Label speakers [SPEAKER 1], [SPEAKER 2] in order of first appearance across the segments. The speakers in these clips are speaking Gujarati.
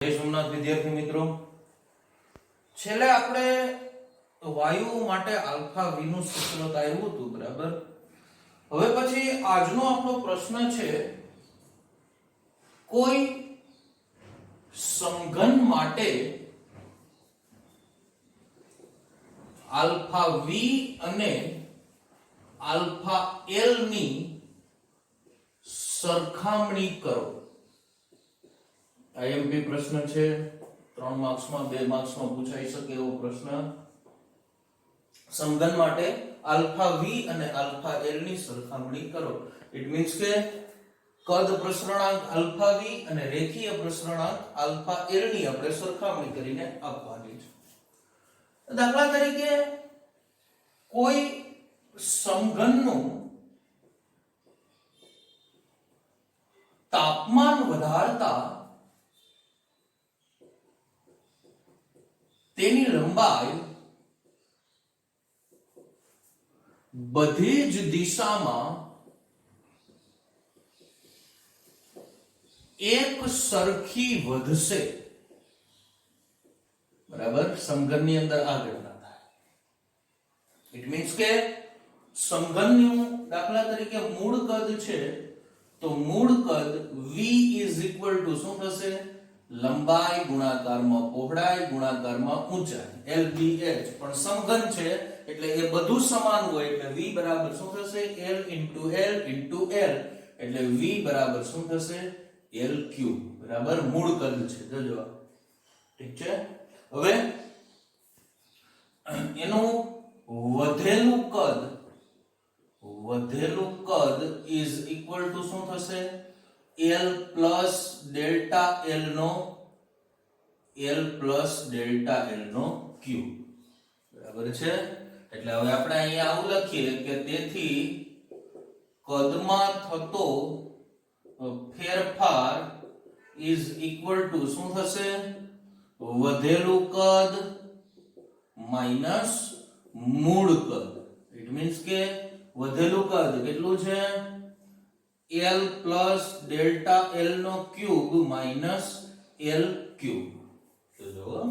[SPEAKER 1] જય સોમનાથ વિદ્યાર્થી મિત્રો, છેલ્લે આપણે વાયુ માટે આલ્ફા વી નું સૂત્ર આવ્યું હતું, બરાબર. હવે પછી આજનો આપણો પ્રશ્ન છે, કોઈ સમઘન માટે આલ્ફા વી અને આલ્ફા એલ ની સરખામણી કરો. આઈએમપી પ્રશ્ન છે, 3 માર્ક્સમાં 2 માર્ક્સમાં પૂછાઈ શકે એવો પ્રશ્ન. સમઘન માટે આલ્ફા વી અને આલ્ફા એલ ની સરખામણી કરો. ઇટ મીન્સ કે કદ પ્રસરણાંક આલ્ફા વી અને રેખીય પ્રસરણાંક આલ્ફા એલ ની આપણે સરખામણી કરીને આપવાની છે. દાખલા તરીકે કોઈ સમઘનનું તાપમાન વધારતા તેની લંબાઈ બધી જ દિશામાં એક સરખી વધશે, બરાબર. સમઘનની અંદર આગળ ના થાય. ઇટ મીન્સ કે સમઘનનું દાખલા તરીકે મૂળ કદ છે, તો મૂળ કદ v શું થશે? લંબાઈ ગુણાકારમાં પહોળાઈ ગુણાકારમાં ઊંચાઈ, lbh. પણ સમઘન છે એટલે એ બધું સમાન હોય એટલે v બરાબર શું થશે? l l એટલે v બરાબર શું થશે? l3, બરાબર. મૂળ કદ છે, જોજો. ઠીક છે. હવે એનું વધેલું કદ ઇઝ ઇક્વલ ટુ શું થશે? l પ્લસ ડેલ્ટા l નો ક્યુબ, બરાબર છે. એટલે હવે આપણે અહીંયા આવું લખીએ કે તેથી કદમાં થતો ફેરફાર ઇઝ ઇક્વલ ટુ શું થશે? વધેલું કદ માઈનસ મૂળ કદ. ઇટ મીન્સ કે વધેલું કદ કેટલું છે? l પ્લસ ડેલ્ટા l નો ક્યુબ માઈનસ l ક્યુબ. જો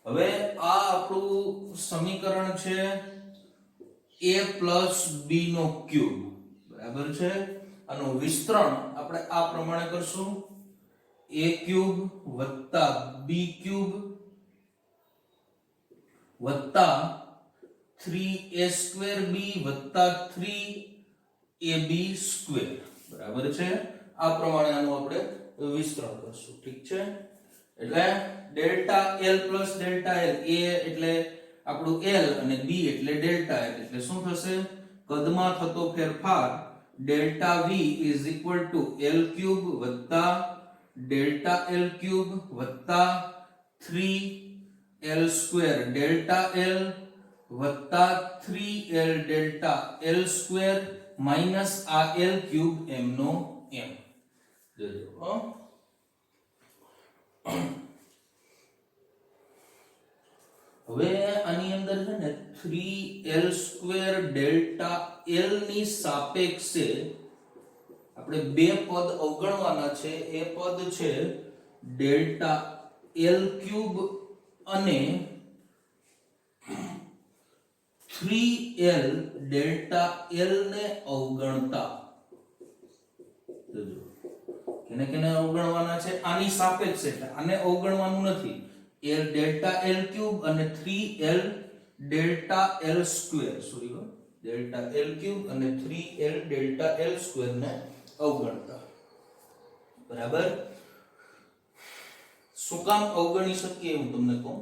[SPEAKER 1] હવે આ આપણું સમીકરણ છે a પ્લસ b નો ક્યુબ, બરાબર છે. આનું વિસ્તરણ આપણે આ પ્રમાણે કરશું: a ક્યુબ વત્તા b ક્યુબ વત્તા 3a સ્ક્વેર b વત્તા 3ab સ્ક્વેર, બરાબર છે. આ પ્રમાણે આનું આપણે વિસ્તરણ કરશું. ઠીક છે. એટલે delta l plus delta l, a એટલે આપણું l અને b એટલે ડેલ્ટા l, એટલે શું થશે? કદમાં થતો ફેરફાર delta v is equal to l cube વત્તા ડેલ્ટા l ક્યુબ વત્તા 3l સ્ક્વેર ડેલ્ટા l વત્તા 3l delta l square minus આ l ક્યુબ m નો m. જોજો. હવે આની અંદર છે ને 3l સ્ક્વેર ડેલ્ટા l ની સાપેક્ષે આપણે બે પદ અવગણવાના છે. એ પદ છે ડેલ્ટા l ક્યુબ અને 3l ડેલ્ટા l ને અવગણતા. જોજો કેને અવગણવાના છે? આની સાપેક્ષે, એટલે આને અવગણવાનું નથી. l ડેલ્ટા l ક્યુબ અને 3l delta l square, delta l cube અને 3l ડેલ્ટા l સ્ક્વેર ને અવગણતા, બરાબર. શું કામ અવગણી શકીએ હું તમને કહું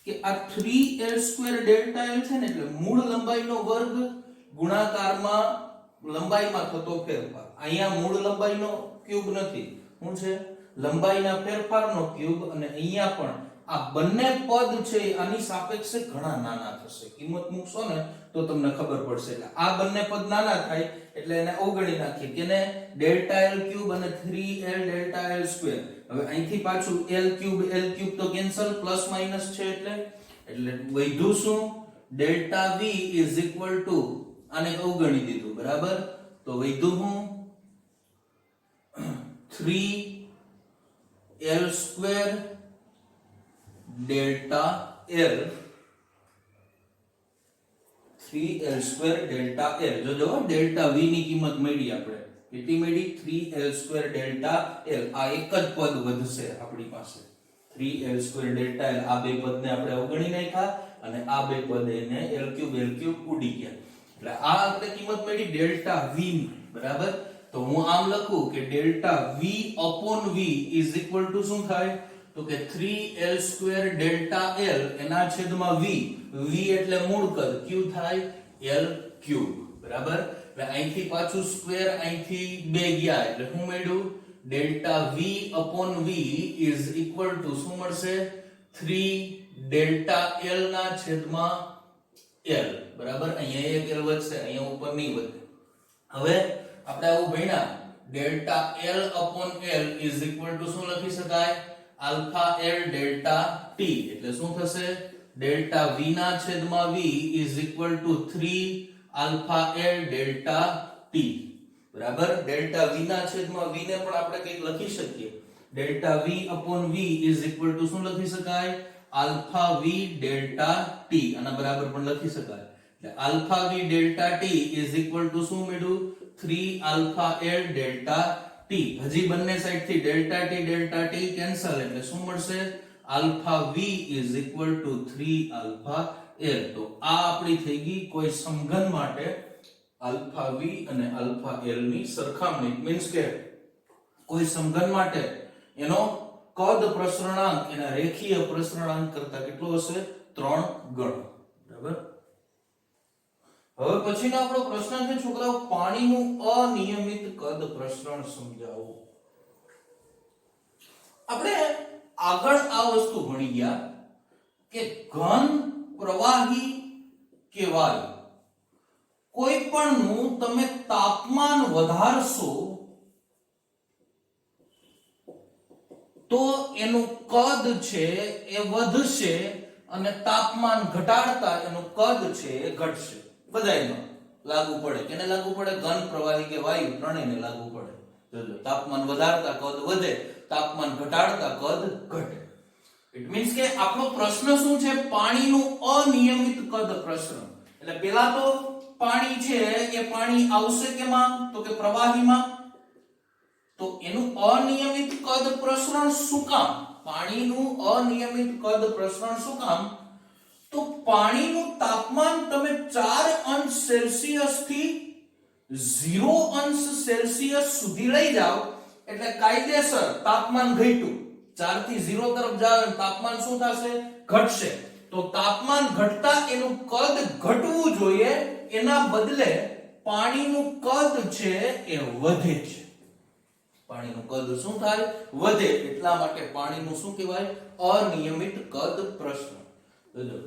[SPEAKER 1] કે આ 3l સ્ક્વેર ડેલ્ટા l છે ને, એટલે મૂળ લંબાઈનો વર્ગ ગુણાકારમાં લંબાઈમાં થતો ફેરફાર. અહીંયા મૂળ લંબાઈનો ક્યુબ નથી, શું છે? લંબાઈના ફેરફારનો ક્યુબ. અને અહીંયા પણ આ બંને પદ છે આની સાપેક્ષે ઘણા નાના થશે. કિંમત મૂકશો ને તો તમને ખબર પડશે. એટલે આ બંને પદ નાના થાય એટલે એને અવગણી નાખીએ. કેને? ડેલ્ટા l ક્યુબ અને 3l ડેલ્ટા l સ્ક્વેર. હવે અહીંથી પાછું l ક્યુબ તો કેન્સલ, પ્લસ માઈનસ છે એટલે વધ્યું શું? Delta v is equal to આને અવગણી દીધું, બરાબર. તો વધ્યું હું 3 L square delta L 3L square delta L જો ડેલ્ટા V ની કિંમત મળી આપણે કેટલી મળી 3L square delta L આ એક જ પદ વધશે આપણી પાસે 3L square delta L આ બે પદને આપણે અવગણી નાખ્યા અને આ બે પદ એને L cube ઉડી ગયા એટલે આ આપણે કિંમત મળી ડેલ્ટા V ની બરાબર તો હું આમ લખું કે delta V upon V is equal to શું થાય તો કે 3L square delta L એના છેદમાં V એટલે મૂળ કદ q થાય L cube બરાબર એટલે અહીંથી પાછું સ્ક્વેર અહીંથી 2 ગયા એટલે શું મળ્યું delta V upon V is equal to શું મળશે 3 ડેલ્ટા L ના છેદમાં L બરાબર અહીંયા એક L વધશે અહીંયા ઉપર નહીં વધે હવે આપણે આવું ભણ્યા delta L upon L is equal to શું લખી શકાય આલ્ફા L ડેલ્ટા T એટલે શું થશે ડેલ્ટા V ના છેદમાં V is equal to 3 alpha L delta T બરાબર ડેલ્ટા V ના છેદમાં V ને પણ આપણે કંઈક લખી શકીએ delta V upon V is equal to શું લખી શકાય આલ્ફા V ડેલ્ટા T આના બરાબર પણ લખી શકાય એટલે alpha V delta T is equal to શું મળ્યું 3 આલ્ફા L ડેલ્ટા T હજી બંને સાઈડ થી ડેલ્ટા T કેન્સલ એટલે શું મળશે alpha V is equal to 3 alpha L તો આ આપણી થઈ ગઈ કોઈ સમઘન માટે આલ્ફા V અને આલ્ફા L ની સરખામણી મીન્સ કે કોઈ સમઘન માટે એનો કદ પ્રસરણાંક એના રેખીય પ્રસરણાંક કરતા કેટલો હશે 3 ગણો બરાબર હવે પછીનો આપણો પ્રશ્ન છે છોકરાઓ પાણીનું અનિયમિત કદ પ્રસરણ સમજાવો આપણે આગળ આ વસ્તુ ભણી ગયા કે ઘન પ્રવાહી કે વાયુ કોઈ પણ નું તમે તાપમાન વધારશો તો એનું કદ છે એ વધશે અને તાપમાન ઘટાડતા એનું કદ છે એ ઘટશે બધાયમાં લાગુ પડે કેને લાગુ પડે ઘન પ્રવાહી કે વાયુ ત્રણેયને લાગુ પડે જોજો તાપમાન વધારતા કદ વધે તાપમાન ઘટાડતા કદ ઘટે ઇટ મીન્સ કે આપણો પ્રશ્ન શું છે પાણીનું અનિયમિત કદ પ્રસરણ એટલે પહેલા તો પાણી છે એ પાણી આવશે કેમાં તો કે પ્રવાહીમાં તો એનું અનિયમિત કદ પ્રસરણ શું કામ પાણીનું અનિયમિત કદ પ્રસરણ શું કામ તો પાણીનું તાપમાન તમે 4 અંશ સેલ્સિયસ થી 0 અંશ સેલ્સિયસ સુધી લઈ જાઓ એટલે કાયદેસર તાપમાન ઘટ્યું 4 થી 0 તરફ જાવ તાપમાન શું થશે ઘટશે તો તાપમાન ઘટતા એનું કદ ઘટવું જોઈએ એના બદલે પાણીનું કદ છે એ વધે છે પાણીનું કદ શું થાય વધે એટલા માટે પાણીનું શું કહેવાય અનિયમિત કદ પ્રસરણ જોજો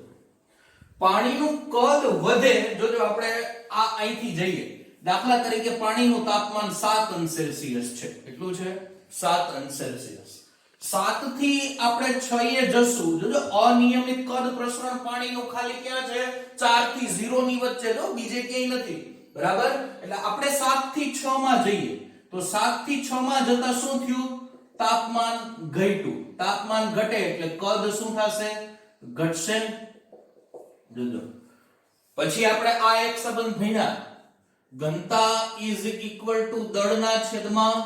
[SPEAKER 1] પાણીનું કદ વધે જોજો આપણે આ અહીંથી જઈએ દાખલા તરીકે પાણીનું તાપમાન 7 અંશ સેલ્સિયસ છે કેટલું છે 7 અંશ સેલ્સિયસ 7 થી આપણે 6 એ જશું જોજો અનિયમિત કદ પ્રસરણ પાણીનું ખાલી ક્યાં છે 4 થી 0 ની વચ્ચે જો બીજે ક્યાંય નથી બરાબર એટલે આપણે 7 થી 6 માં જઈએ તો 7 થી 6 માં જતા શું થયું તાપમાન ઘટ્યું તાપમાન ઘટે એટલે કદ શું થશે ઘટશે જોજો પછી આપણે આ એક સંબંધ ભણ્યા ઘનતા ઇઝ ઇક્વલ ટુ દળના છેદમાં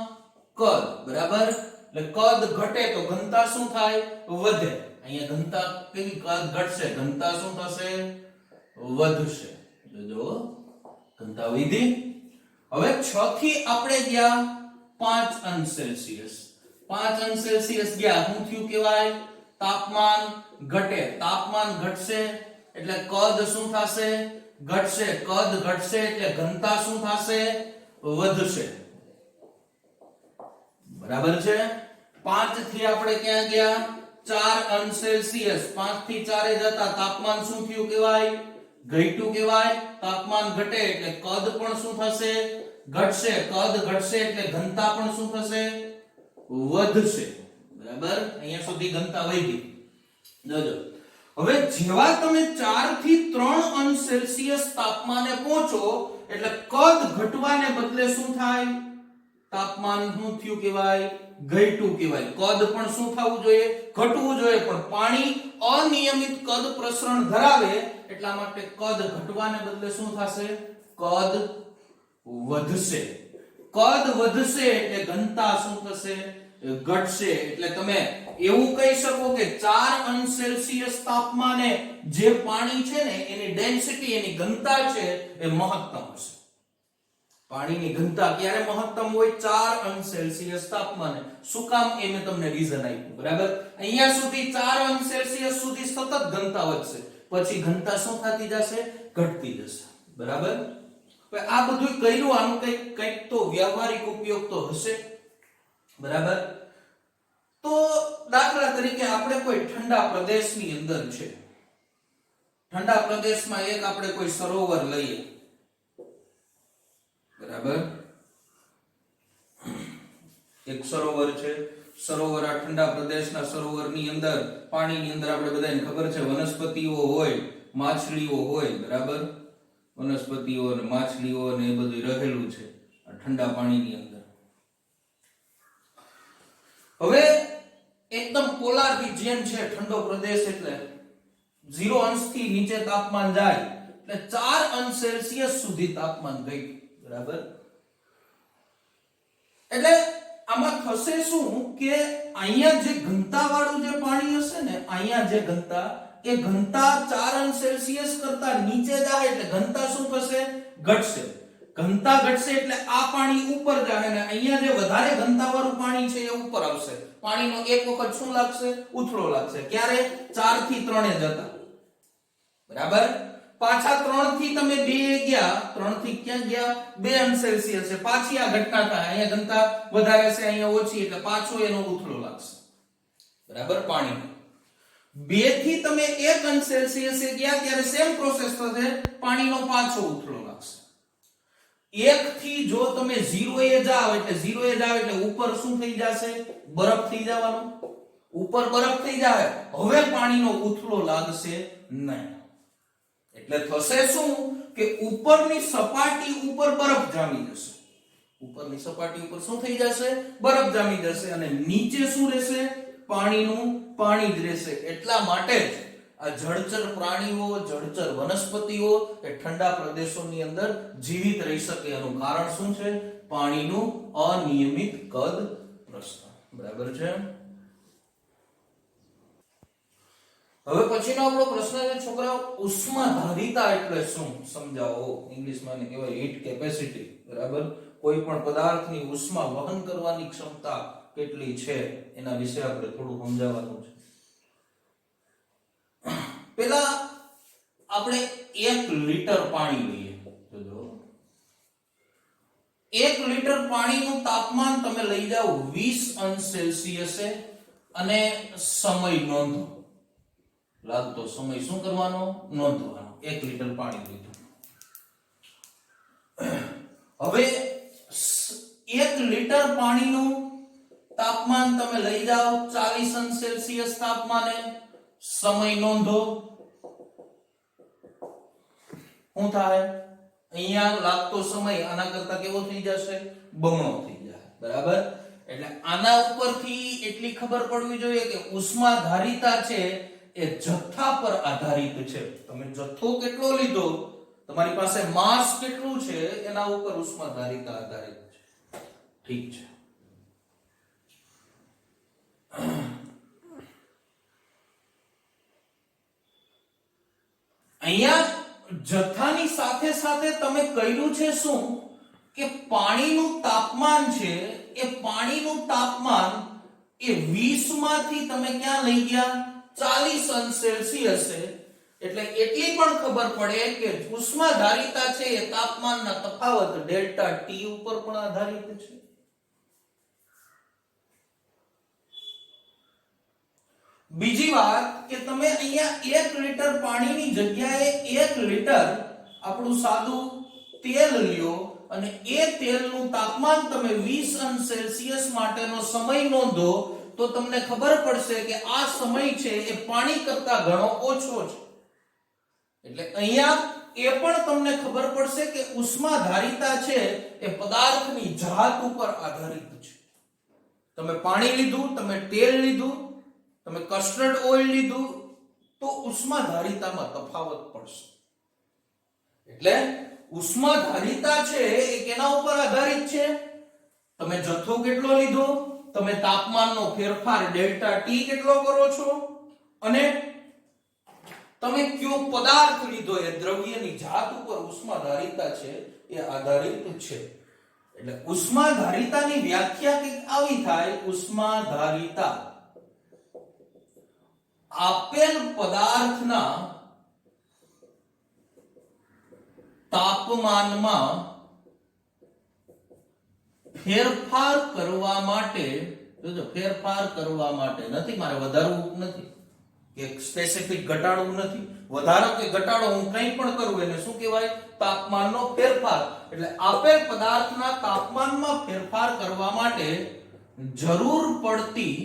[SPEAKER 1] કદ બરાબર એટલે કદ ઘટે તો ઘનતા શું થાય વધે અહીંયા ઘનતા કેવી કદ ઘટશે ઘનતા શું થશે વધશે જોજો ઘનતા વધી હવે 6 થી આપણે ગયા 5 અંશ સેલ્સિયસ 5 અંશ સેલ્સિયસ ગયા શું થયું કહેવાય તાપમાન ઘટે તાપમાન ઘટશે એટલે કદ શું થશે ઘટશે કદ ઘટશે એટલે ઘનતા શું થશે વધશે બરાબર છે 5 થી આપણે ક્યાં ગયા 4 અંશ સેલ્સિયસ 5 થી 4 એ જતા તાપમાન શું થયું કહેવાય ઘટ્યું કહેવાય તાપમાન ઘટે એટલે કદ પણ શું થશે ઘટશે કદ ઘટશે એટલે ઘનતા પણ શું થશે વધશે બરાબર અહીંયા સુધી ઘનતા વધી જોજો હવે જેવા તમે 4 થી 3 અંશ સેલ્સિયસ તાપમાને પહોંચો એટલે કદ ઘટવાને બદલે શું થાય તાપમાન શું થયું કહેવાય ઘટ્યું કહેવાય. કદ પણ શું થવું જોઈએ? ઘટવું જોઈએ. પણ પાણી અનિયમિત કદ પ્રસરણ ધરાવે એટલા માટે કદ ઘટવાને બદલે શું થશે? કદ વધશે. કદ વધશે એટલે ઘનતા શું થશે? ઘટશે. એટલે તમે એવું કહી શકો કે 4 અંશ સેલ્સિયસ તાપમાને જે પાણી છે ને એની ડેન્સિટી, એની ઘનતા છે એ મહત્તમ હશે. પાણીની ઘનતા ક્યારે મહત્તમ હોય? 4 અંશ સેલ્સિયસ તાપમાને. શું કામ? એ મેં તમને રીઝન આપ્યું. બરાબર? અહીંયા સુધી 4 અંશ સેલ્સિયસ સુધી સતત ઘનતા વધશે, પછી ઘનતા શું થતી જશે? ઘટતી જશે. બરાબર? હવે આ બધું કર્યું, આનું કંઈક તો વ્યવહારિક ઉપયોગ તો હશે. બરાબર? તો દાખલા તરીકે આપણે કોઈ ઠંડા પ્રદેશની અંદર છે. ઠંડા પ્રદેશમાં એક આપણે કોઈ સરોવર લઈએ. બરાબર? એક સરોવર છે. સરોવર, આ ઠંડા પ્રદેશના સરોવરની અંદર, પાણીની અંદર આપણે બધાને ખબર છે વનસ્પતિઓ હોય, માછલીઓ હોય. બરાબર? વનસ્પતિઓ અને માછલીઓ અને એ બધું રહેલું છે આ ઠંડા પાણીની અંદર. હવે એકદમ પોલાર રિજિયન છે ઠંડો પ્રદેશ, એટલે 0 અંશથી નીચે તાપમાન જાય એટલે 4 અંશ સેલ્સિયસ સુધી તાપમાન ગયું. બરાબર? એટલે આમાં થશે શું કે અહીંયા જે ઘનતા વાળું જે પાણી હશે ને, અહીંયા જે ઘનતા, એ ઘનતા 4 અંશ સેલ્સિયસ કરતા નીચે જાય એટલે ઘનતા શું થશે? ઘટશે. ઘનતા ઘટશે એટલે આ પાણી ઉપર જાય અને અહીંયા જે વધારે ઘનતા વાળું પાણી છે એ ઉપર આવશે. પાણીનો એક વખત શું લાગશે? ઉથળો લાગશે. ક્યારે? 4 થી 3 જતા. બરાબર? પાછા 3 થી તમે 2 ગયા, 3 થી ક્યાં ગયા? 2 અંશ સેલ્સિયસ છે. પાછી આ ઘટના થાય. અહીંયા ઘનતા વધારે છે, અહીંયા ઓછી, એટલે પાછો એનો ઉથળો લાગશે. બરાબર? પાણી 2 થી તમે 1 અંશ સેલ્સિયસે ગયા ત્યારે સેમ પ્રોસેસ થશે, પાણીનો પાછો ઉથળો લાગશે. 1 થી જો તમે 0 એ જાવ એટલે ઉપર શું થઈ જશે? બરફ થઈ જવાનું. ઉપર બરફ થઈ જાય, હવે પાણીનો ઉથળો લાગશે નહીં. એટલે થશે શું કે ઉપરની સપાટી ઉપર બરફ જામી જશે. ઉપરની સપાટી ઉપર શું થઈ જશે? બરફ જામી જશે અને નીચે શું રહેશે? પાણીનું પાણી જ રહેશે. એટલા માટે જ આ જળચર પ્રાણીઓ, જળચર વનસ્પતિઓ એ ઠંડા પ્રદેશોની અંદર જીવિત રહી શકે. એનું કારણ શું છે? પાણીનું અનિયમિત કદ પ્રસરણ. બરાબર છે? હવે પછીનો આપણો પ્રશ્ન છે છોકરાઓ, ઉષ્માધારિતા એટલે શું? સમજાવો. ઇંગ્લિશમાં એને કહેવાય હીટ કેપેસિટી. બરાબર? કોઈ પણ પદાર્થની ઉષ્મા વહન કરવાની ક્ષમતા કેટલી છે એના વિશે આપણે થોડું સમજાવવાનું છે. પેલા આપણે 1 લિટર પાણી લઈએ. જો 1 લિટર પાણીનું તાપમાન તમે લઈ જાઓ 20 અંશ સેલ્સિયસે અને સમય નોંધો. લાગતો સમય શું કરવાનો? નોંધવાનો. 1 લિટર પાણી લીધું. હવે 1 લિટર પાણીનું તાપમાન તમે લઈ જાઓ 40 અંશ સેલ્સિયસ તાપમાને, સમય નોંધો. શું થાય? અહીંયા લાગતો સમય આના કરતા કેવો થઈ જશે? બમણો થઈ જાય. બરાબર? એટલે આના ઉપરથી એટલી ખબર પડવી જોઈએ કે ઉષ્માધારિતા છે એ જથ્થા પર આધારિત છે. તમે જથ્થો કેટલો લીધો, તમારી પાસે માસ કેટલું છે, એના ઉપર ઉષ્માધારિતા આધારિત છે. ઠીક છે? અહીંયા જથ્થાની સાથે સાથે તમે કર્યું છે શું કે પાણીનું તાપમાન છે, એ પાણીનું તાપમાન એ 20 માંથી તમે ક્યાં લઈ ગયા? 40 અંશ સેલ્સિયસ છે. એટલે એટલી પણ ખબર પડે કે ઉષ્માધારિતા છે એ તાપમાનના તફાવત ડેલ્ટા ટી ઉપર પણ આધારિત છે. બીજી વાત કે તમે અહીંયા 1 લિટર પાણીની જગ્યાએ 1 લિટર આપણું સાદું તેલ લ્યો અને એ તેલનું તાપમાન તમે 20 અંશ સેલ્સિયસ માટેનો સમય નોંધો તો તમને ખબર પડશે કે આ સમય છે એ પાણી કરતા ઘણો ઓછો છે. એટલે અહીંયા એ પણ તમને ખબર પડશે કે ઉષ્માધારિતા છે એ પદાર્થની જાત ઉપર આધારિત છે. તમે પાણી લીધું, તમે તેલ લીધું, તમે કસ્ટર્ડ ઓઇલ લીધું, તો ઉષ્માધારિતામાં તફાવત પડશે. એટલે ઉષ્માધારિતા છે એ કેના ઉપર આધારિત છે? તમે જથ્થો કેટલો લીધો, તમે તાપમાનનો ફેરફાર ડેલ્ટા ટી કેટલો કરો છો, અને તમે કયો પદાર્થ લીધો એ દ્રવ્યની જાત ઉપર ઉષ્માધારિતા છે એ આધારિત છે. એટલે ઉષ્માધારિતાની વ્યાખ્યા કંઈક આવી થાય: ઉષ્માધારિતા આપેલ પદાર્થના તાપમાનમાં ફેરફાર કરવા માટે, જોજો ફેરફાર કરવા માટે નથી, મારે વધારવું નથી કે સ્પેસિફિક ઘટાડવું નથી, વધારો કે ઘટાડો હું કંઈ પણ કરું એને શું કહેવાય? તાપમાનનો ફેરફાર. એટલે આપેલ પદાર્થના તાપમાનમાં ફેરફાર કરવા માટે જરૂર પડતી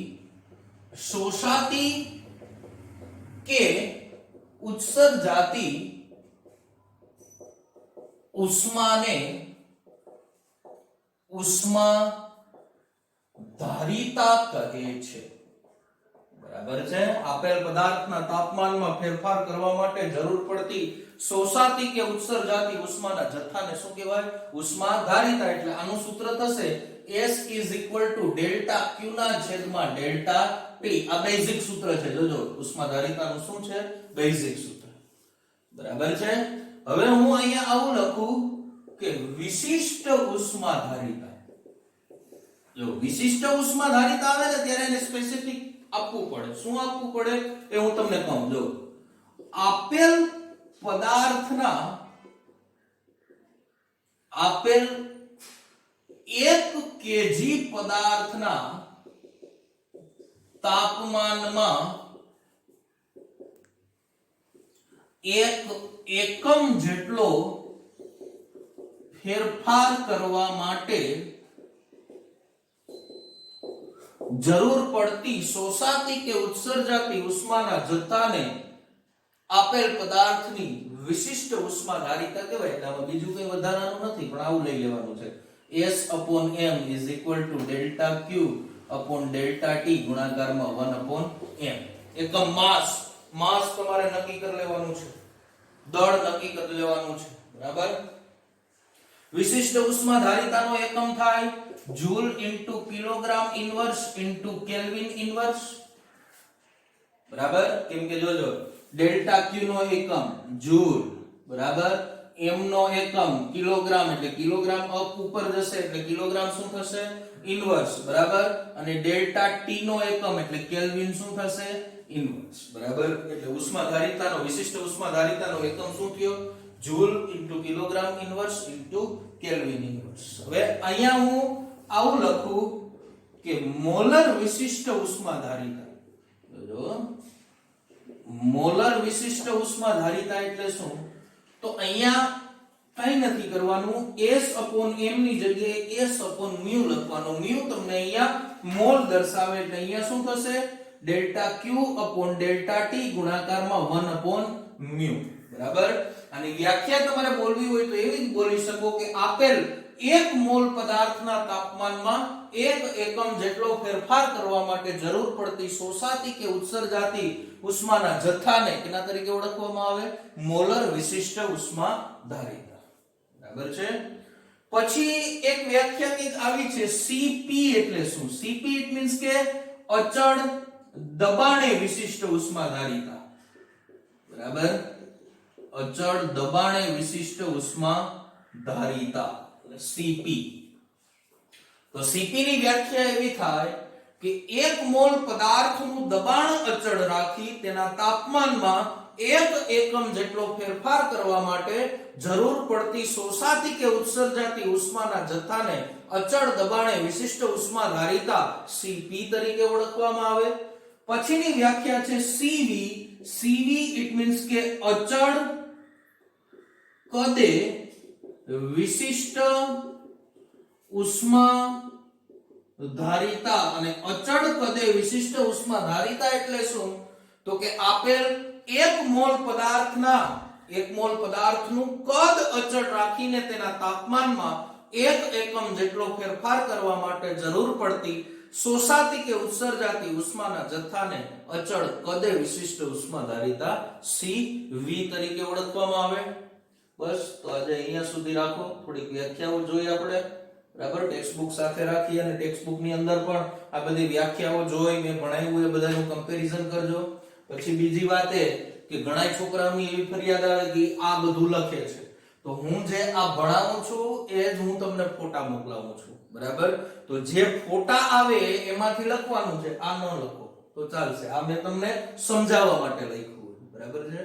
[SPEAKER 1] શોષાતી કે ઉત્સર્જાતી ઉષ્માને ઉષ્માધારિતા કહે છે. બરાબર છે? આપેલ પદાર્થના તાપમાનમાં ફેરફાર કરવા માટે જરૂર પડતી શોષાતી કે ઉત્સર્જાતી ઉષ્માના જથ્થાને શું કહેવાય? ઉષ્માધારિતા. એટલે આનું સૂત્ર થશે S ડેલ્ટા Q ના છેદમાં ડેલ્ટા T. આ બેઝિક સૂત્ર છે. જોજો ઉષ્માધારિતાનું શું છે? બેઝિક સૂત્ર. બરાબર છે? હવે હું અહીંયા આવું લખું કે વિશિષ્ટ ઉષ્માધારિતા. જો વિશિષ્ટ ઉષ્માધારિતા આવે ને ત્યારે એને સ્પેસિફિક આપવું પડે. શું આપવું પડે એ હું તમને કહું. જો આપેલ પદાર્થના આપેલ 1 કેજી પદાર્થના તાપમાનમાં 1 એકમ જેટલો ફેરફાર કરવા માટે જરૂર પડતી શોષાતી કે ઉત્સર્જાતી ઉષ્માના જથ્થાને આપેલ પદાર્થની વિશિષ્ટ ઉષ્માધારિતા કહેવાય. એટલે આમાં બીજું કંઈ વધારાનું નથી, પણ આવું લઈ લેવાનું છે. S/m delta Q delta T ગુણાકારમાં 1/m. એકમ માસ. માસ તમારે નક્કી કરી લેવાનું છે, દળ નક્કી કરી લેવાનું છે. બરાબર? વિશિષ્ટ ઉષ્માધારિતાનો એકમ થાય joule into kilogram inverse into kelvin inverse. બરાબર? કેમ કે જોજો ડેલ્ટા Q નો એકમ જૂલ, બરાબર, m નો એકમ કિલોગ્રામ, એટલે કિલોગ્રામ અપ ઉપર જશે એટલે કિલોગ્રામ શું થશે? ઇન્વર્સ. બરાબર? અને ડેલ્ટા T નો એકમ એટલે કેલ્વિન શું થશે? ઇન્વર્સ. બરાબર? એટલે ઉષ્માધારિતાનો વિશિષ્ટ ઉષ્માધારિતાનો એકમ શું થયો? Joule into kilogram inverse into kelvin inverse. હવે અહીંયા હું આવું લખું કે મોલર વિશિષ્ટ ઉષ્માધારિતા. જો મોલર વિશિષ્ટ ઉષ્માધારિતા એટલે શું? તો અહીંયા કંઈ નથી કરવાનું, S/m ની જગ્યાએ S/μ લખવાનું. μ તમને અહીંયા મોલ દર્શાવે એટલે અહીંયા શું થશે? ડેલ્ટા Q ડેલ્ટા T ગુણાકારમાં 1/μ. બરાબર? આની વ્યાખ્યા તમારે બોલવી હોય તો એવી જ બોલી શકો કે આપેલ 1 મોલ પદાર્થના તાપમાનમાં 1 એકમ જેટલો ફેરફાર કરવા માટે જરૂર પડતી શોષાતી કે ઉત્સર્જાતી ઉષ્માના જથ્થાને કેના તરીકે ઓળખવામાં આવે? મોલર વિશિષ્ટ ઉષ્માધારિતા. બરાબર છે? પછી એક વ્યાખ્યા કંઈક આવી છે Cp એટલે શું? Cp ઇટ મીન્સ કે અચળ દબાણે વિશિષ્ટ ઉષ્માધારિતા. બરાબર? અચળ દબાણે વિશિષ્ટ ઉષ્માધારિતા Cp. તો Cp ની વ્યાખ્યા એવી થાય કે 1 મોલ પદાર્થનું દબાણ અચળ રાખી તેના તાપમાનમાં 1 એકમ જેટલો ફેરફાર કરવા માટે જરૂર પડતી શોષાતી કે ઉત્સર્જાતી ઉષ્માના જથ્થાને અચળ દબાણે વિશિષ્ટ ઉષ્માધારિતા Cp તરીકે ઓળખવામાં આવે. પછીની વ્યાખ્યા છે Cv. Cv ઇટ મીન્સ કે અચળ કદે વિશિષ્ટ ઉષ્માધારિતા. અને અચળ કદે વિશિષ્ટ ઉષ્માધારિતા એટલે શું? તો કે આપેલ 1 મોલ પદાર્થનું કદ અચળ રાખીને તેના તાપમાનમાં 1 એકમ જેટલો ફેરફાર કરવા માટે જરૂર પડતી શોષાતી કે ઉત્સર્જાતી ઉષ્માના જથ્થાને અચળ કદે વિશિષ્ટ ઉષ્માધારિતા CV તરીકે ઓળખવામાં આવે. બસ તો આજે અહીંયા સુધી રાખો. થોડીક વ્યાખ્યાઓ જોઈ આપણે, બરાબર. ટેક્સ્ટબુક સાથે રાખી અને ટેક્સ્ટબુક ની અંદર પણ આ બધી વ્યાખ્યાઓ જોઈ મેં ભણાવ્યું એ બધાનું કમ્પેરિઝન કરજો. પછી બીજી વાત એ કે ઘણા છોકરાઓની એવી ફરિયાદ આવે કે આ બધું લખે છે, તો હું જે આ ભણાવું છું એ જ હું તમને ફોટા મોકલાવું છું, બરાબર. તો જે ફોટા આવે એમાંથી લખવાનું છે, આ ન લખો તો ચાલશે. આ મેં તમને સમજાવવા માટે લખ્યું, બરાબર છે.